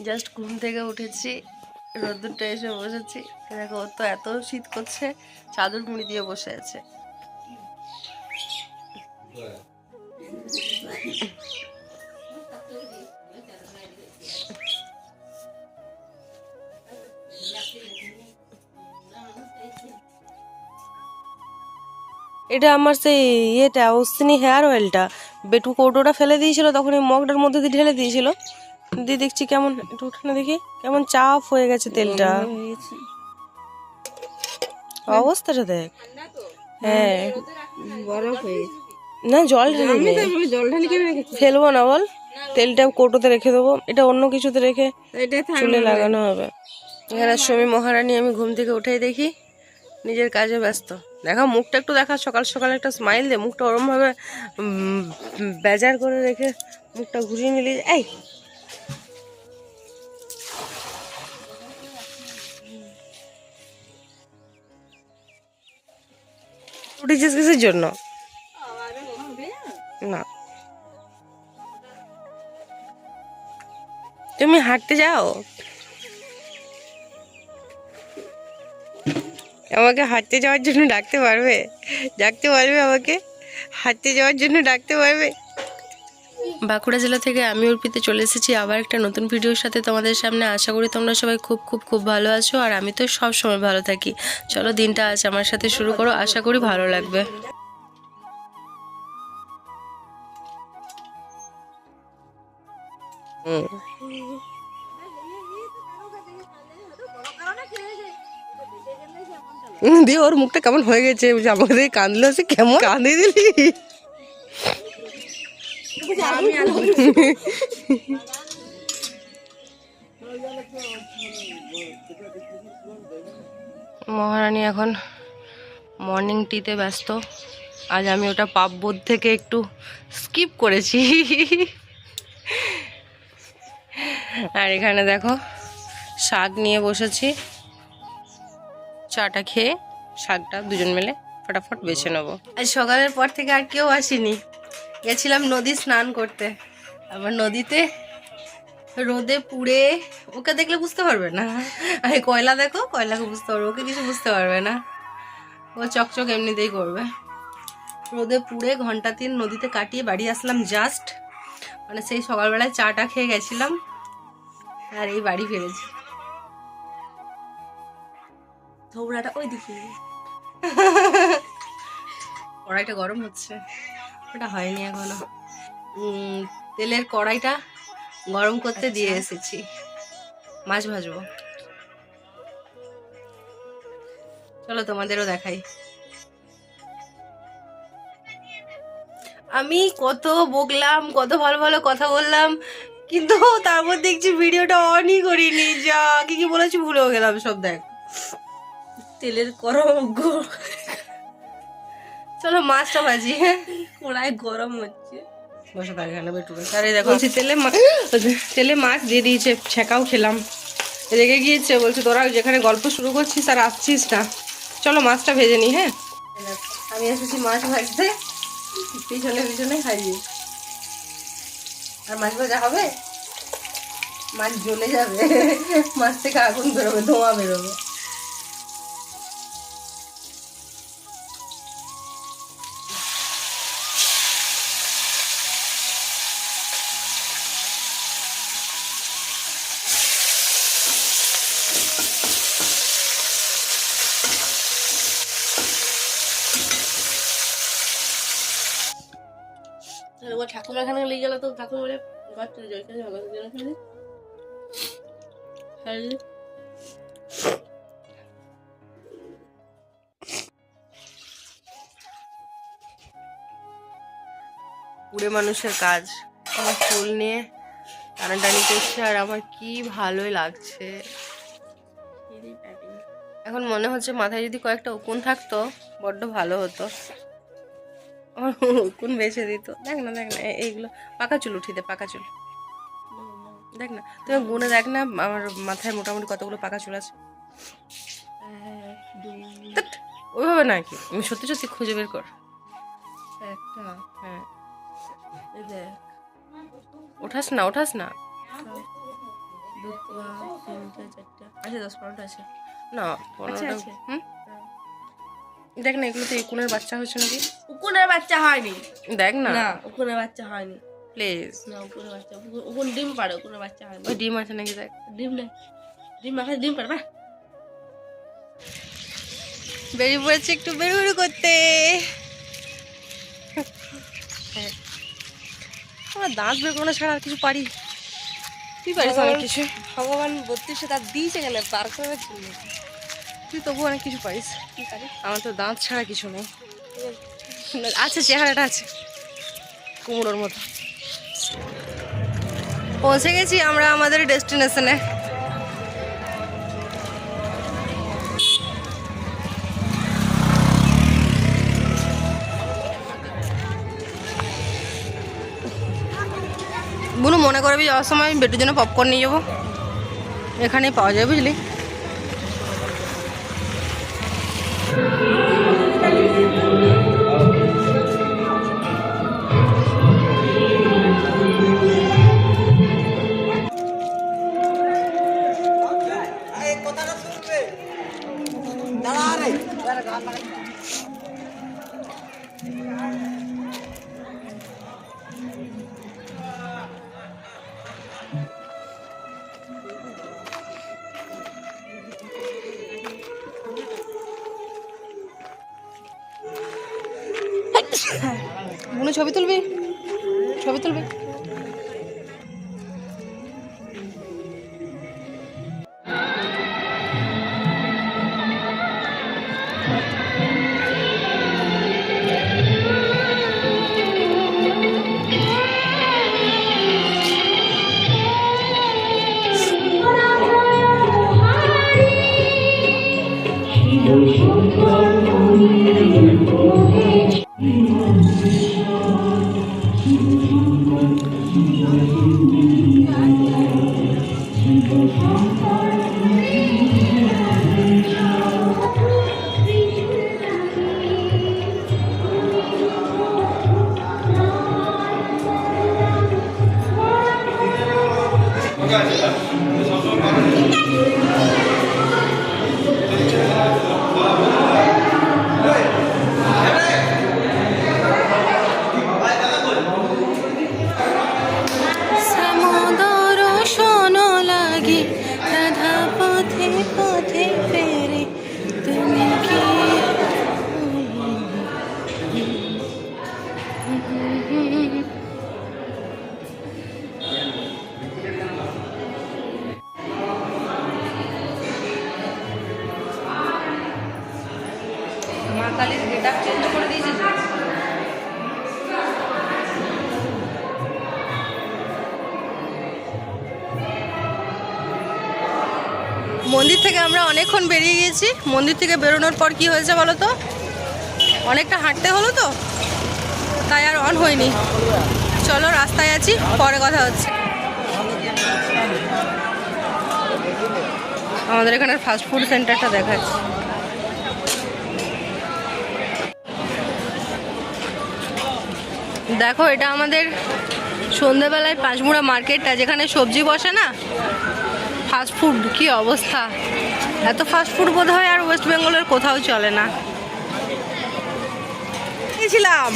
Just ঘুম থেকে উঠেছি, রোদ্দুরটা এসে বসেছি। দেখো ওর তো এত শীত করছে, চাদর মুড়ি দিয়ে বসে আছে। এটা আমার সেই ইয়েটা অশ্বিনী হেয়ার অয়েলটা, বেটু কৌটোটা ফেলে দিয়েছিল, তখন এই মগটার মধ্যে দিয়ে ঢেলে দিয়েছিল। দিয়ে দেখছি কেমন, একটু উঠানে দেখি কেমন চাপ হয়ে গেছে তেলটা। অবস্থাটা দেখ। হ্যাঁ বরফ হয়ে না, জল ঢালি জল ঢালি কেন রেখেছি? ফেলবো না বল, তেলটা কৌটোতে রেখে দেবো, এটা অন্য কিছুতে রেখে এটা চুলে লাগানো হবে। এখানে সুমি মহারানী আমি ঘুম থেকে উঠেই দেখি নিজের কাজে ব্যস্ত। দেখা মুখটা একটু দেখা, সকাল সকাল একটা স্মাইল দে, মুখটা ওরম ভাবে বেজার করে রেখে মুখটা ঘুরিয়ে নিলি। এই উঠেছিস কিসের জন্য? না, তুমি হাঁটতে যাও, আমাকে হাঁটতে যাওয়ার জন্য ডাকতে পারবে? আমাকে হাঁটতে যাওয়ার জন্য ডাকতে পারবে? বাঁকুড়া জেলা থেকে আমি অর্পিতে চলে এসেছি আবার একটা নতুন ভিডিওর সাথে তোমাদের সামনে। আশা করি তোমরা সবাই খুব খুব খুব ভালো আছো, আর আমি তো সব সময় ভালো থাকি। চলো দিনটা আজ আমার সাথে শুরু করো, আশা করি ভালো লাগবে। দিয়ে ওর মুখটা কেমন হয়ে গেছে, আমাকে দিয়ে কাঁদলো, সে কেমন কাঁদে দিলি। মহারানী এখন মর্নিং টিতে ব্যস্ত। আজ আমি ওটা পাপবোধ থেকে একটু স্কিপ করেছি। আর এখানে দেখো শাক নিয়ে বসেছি, চাটা খেয়ে শাকটা দুজন মিলে ফটাফট বেছে নেবো। আজ সকালের পর থেকে আর কেউ আসেনি, গেছিলাম নদী স্নান করতে। আবার নদীতে রোদে পুড়ে, ওকে দেখলে বুঝতে পারবে না। আর কয়লা দেখো, কয়লাকে বুঝতে পারবে, ওকে কিছু বুঝতে পারবে না, ও চকচক এমনিতেই করবে। রোদে পুড়ে ঘন্টা 3 নদীতে কাটিয়ে বাড়ি আসলাম জাস্ট, মানে সেই সকালবেলায় চাটা খেয়ে গেছিলাম আর এই বাড়ি ফিরেছি। ধৌড়াটা ওই দিকে, কড়াইটা গরম হচ্ছে, ওটা হয়নি এখনো। তেলের কড়াইটা গরম করতে দিয়ে এসেছি, মাছ ভাজবো। চলো তোমাদেরও দেখাই। আমি কত বকলাম, কত ভালো ভালো কথা বললাম, কিন্তু তারপর দেখছি ভিডিওটা অনই করিনি। যা কি কি বলেছি ভুলেও গেলাম সব। দেখ তেলের গরম, চলো মাছটা ভাজি। হ্যাঁ কড়াই গরম হচ্ছে, বসে থাকে এখানে বেটু। আরে দেখো তেলে মাছ দিয়ে দিয়েছে, ছেঁকাও খেলাম, রেগে গিয়েছে, বলছে তোরা যেখানে গল্প শুরু করছিস আর আসছিস না, চলো মাছটা ভেজে নি। হ্যাঁ আমি এসেছি মাছ ভাজতে, পিছনে পিছনে খাইয়ে। আর মাছ ভাজা হবে, মাছ জ্বলে যাবে, মাছ থেকে আগুন বেরোবে, ধোঁয়া বেরোবে। ঠাকুমা এখানে নিয়ে গেল তো ঠাকুমা বলে ঘর চলে যায়, পুরে মানুষের কাজ। আমার ফুল নিয়ে টানাটানি করছে আর আমার কি ভালোই লাগছে। এখন মনে হচ্ছে মাথায় যদি কয়েকটা উকুন থাকতো বড্ড ভালো হতো, আমার উকুন বেছে দিত। দেখ না দেখ না, এইগুলো পাকা চুল উঠিয়ে দে, পাকা চুল দেখ না, তুমি গুনে দেখ না আমার মাথায় মোটামুটি কতগুলো পাকা চুল আছে। ওইভাবে নাকি, আমি সত্যি সত্যি খুঁজে বের কর। একটা, হ্যাঁ ওঠাস না, ওঠাস না, আচ্ছা 10-15টা আছে না 15টা। দেখ না এগুলো তো উকুনের বাচ্চা হয়েছে নাকি? উকুনের বাচ্চা হয়নি, দেখ না না উকুনের বাচ্চা হয়নি, প্লিজ। না উকুনের বাচ্চা, উকুন ডিম পাড়ে, উকুনের বাচ্চা হয়নি। ওই ডিম আছে নাকি দেখ। ডিম নেই, ডিম মাখা ডিম পাড়ে। বেরিয়ে পড়েছে একটু বেরুবেরু করতে। আমার দাঁত বের করানো ছাড়া আর কিছু পারি? তুই পারিস অনেক কিছু। ভগবান 32 দাঁত দিয়েছে কেন বার করার জন্য? তুই তবু অনেক কিছু পারিস। কি পারি? আমার তো দাঁত ছাড়া কিছু নেই। আছে, চেহারাটা আছে কুমড়োর মতো। পৌঁছে গেছি আমরা আমাদের ডেস্টিনেশনে। বুনু মনে করবি যাওয়ার সময় আমি বেটুর জন্য পপকর্ন নিয়ে যাবো, এখানেই পাওয়া যায় বুঝলি। বুনু ছবি তুলবি, ছবি তুলবি। মা কালীর গেট আপ চেঞ্জ করে দিয়েছে। মন্দির থেকে আমরা অনেকক্ষণ বেরিয়ে গেছি। মন্দির থেকে বেরোনোর পর কি হয়েছে বলো তো, অনেকটা হাঁটতে হলো তো, তাই আর অন হয়নি। চলো রাস্তায় আছি, পরে কথা হচ্ছে। আমাদের এখানে ফাস্ট ফুড সেন্টারটা দেখাচ্ছে। দেখো এটা আমাদের সন্ধ্যেবেলায় পাঁচমুড়া মার্কেটটা, যেখানে সবজি বসে না, ফাস্ট ফুড। কি অবস্থা, এত ফাস্ট ফুড বোধ হয় আর ওয়েস্ট বেঙ্গলের কোথাও চলে না। গেছিলাম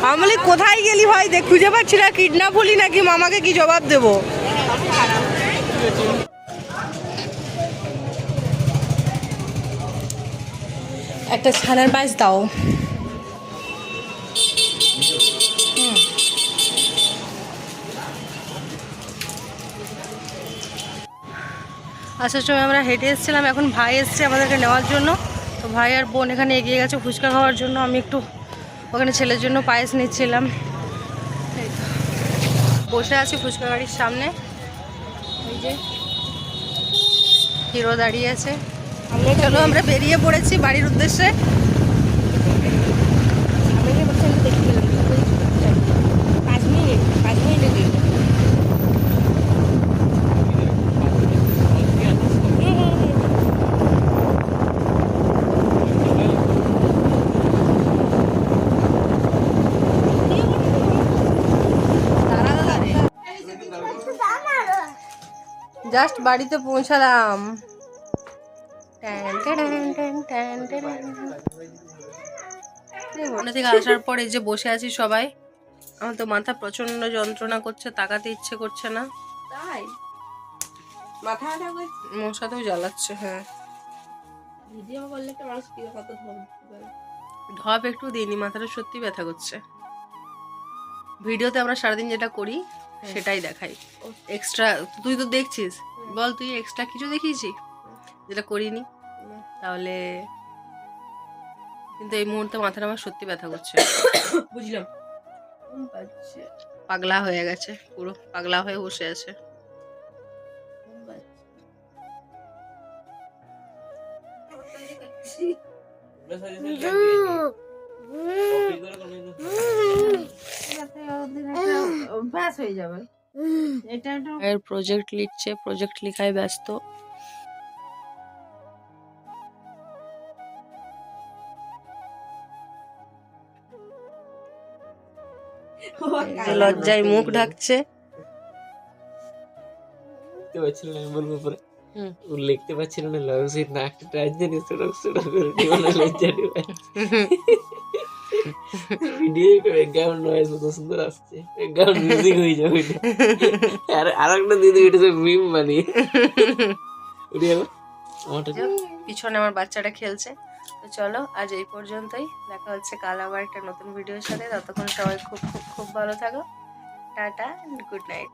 আমি বলি কোথায় গেলি ভাই, দেখ খুঁজে পাচ্ছি না, কিডন্যাপ হলি নাকি, মামাকে কি জবাব দেবো। একটা ছানার পায়েস দাও। আসার সময় আমরা হেঁটে এসেছিলাম, এখন ভাই এসছে আমাদেরকে নেওয়ার জন্য। তো ভাই আর বোন এখানে এগিয়ে গেছে ফুচকা খাওয়ার জন্য। আমি একটু ওখানে ছেলের জন্য পায়েস নিচ্ছিলাম। বসে আছি ফুচকা গাড়ির সামনে, এই যে হিরো দাঁড়িয়ে আছে। চলো আমরা বেরিয়ে পড়েছি বাড়ির উদ্দেশ্যে। জাস্ট বাড়িতে পৌঁছালাম। ওখানে থেকে আসার পর এই যে বসে আছি সবাই। আমার তো মাথা প্রচন্ড যন্ত্রণা করছে, তাকাতে ইচ্ছে করছে না। তাই মাথা ব্যথা করছে। মশাতেও জ্বালাচ্ছে। হ্যাঁ, ভিডিও করলে একটা মানুষ কি কত ধরবে। ঢপ একটু দিইনি, মাথাটা সত্যি ব্যথা করছে। ভিডিওতে আমরা সারাদিন যেটা করি সেটাই দেখাই। এক্সট্রা তুই তো দেখছিস, বল তুই এক্সট্রা কিছু দেখিয়েছি যেটা করিনি? তাহলে কিন্তু এই মুহূর্তে মাথাটা আমার সত্যি ব্যথা করছে। বুঝলাম। পাগলা হয়ে গেছে, পুরো পাগলা হয়ে বসে আছে। অভ্যাস হয়ে যাবে। এটা একটু এর প্রজেক্ট লিখছে, প্রজেক্ট লেখায় ব্যস্ত। লজ্জায় মুখ ঢাকছে। লিখতে পারছিল না, আমি বলবো পরে। হুম। ও লিখতে পারছিল না, লজের নাকটা টাচ দিয়ে সুরক সুরক করে জীবনে লজ্জা নেবে। ভিডিও ব্যাকগ্রাউন্ড নয়েজ মতো সুন্দর আসছে, ব্যাকগ্রাউন্ড মিউজিক হয়ে যাবে। আর একটা দিদি উঠেছে মিম বানিয়ে উঠে যাবো। আমারটা পিছনে আমার বাচ্চাটা খেলছে। তো চলো আজ এই পর্যন্তই, দেখা হচ্ছে কাল আবার একটা নতুন ভিডিওর সাথে। ততক্ষণ সবাই খুব খুব খুব ভালো থাকো। Tata, good night.